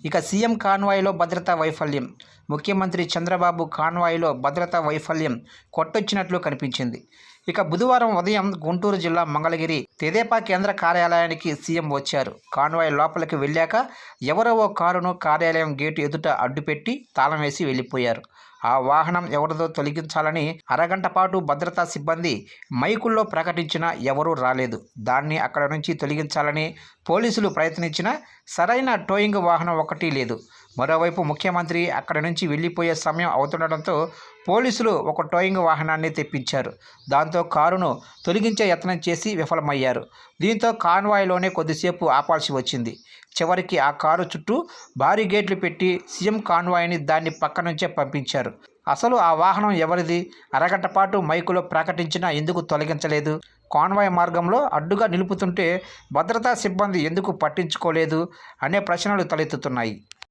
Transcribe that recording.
ఇక సీఎం కాన్వాయ్లో భద్రతా వైఫల్యం. ముఖ్యమంత్రి చంద్రబాబు కాన్వాయ్లో భద్రతా వైఫల్యం కొట్టొచ్చినట్లు కనిపించింది. ఇక బుధవారం ఉదయం గుంటూరు జిల్లా మంగళగిరి తెదేపా కేంద్ర కార్యాలయానికి సీఎం వచ్చారు. కాన్వాయ్ లోపలికి వెళ్ళాక ఎవరో ఓ కారును కార్యాలయం గేటు ఎదుట అడ్డుపెట్టి తాళం వేసి వెళ్ళిపోయారు. ఆ వాహనం ఎవరిదో తొలగించాలని అరగంట పాటు భద్రతా సిబ్బంది మైకుల్లో ప్రకటించినా ఎవరూ రాలేదు. దాన్ని అక్కడ నుంచి తొలగించాలని పోలీసులు ప్రయత్నించినా సరైన టోయింగ్ వాహనం ఒకటి లేదు. మరోవైపు ముఖ్యమంత్రి అక్కడి నుంచి వెళ్ళిపోయే సమయం అవుతుండటంతో పోలీసులు ఒక టోయింగ్ వాహనాన్ని తెప్పించారు. దాంతో కారును తొలగించే యత్నం చేసి విఫలమయ్యారు. దీంతో కాన్వాయ్లోనే కొద్దిసేపు ఆపాల్సి వచ్చింది. చివరికి ఆ కారు చుట్టూ భారీ గేట్లు పెట్టి సీఎం కాన్వాయ్ని దాన్ని పక్క నుంచే పంపించారు. అసలు ఆ వాహనం ఎవరిది? అరగంట పాటు మైకులో ప్రకటించినా ఎందుకు తొలగించలేదు? కాన్వాయ్ మార్గంలో అడ్డుగా నిలుపుతుంటే భద్రతా సిబ్బంది ఎందుకు పట్టించుకోలేదు అనే ప్రశ్నలు తలెత్తుతున్నాయి.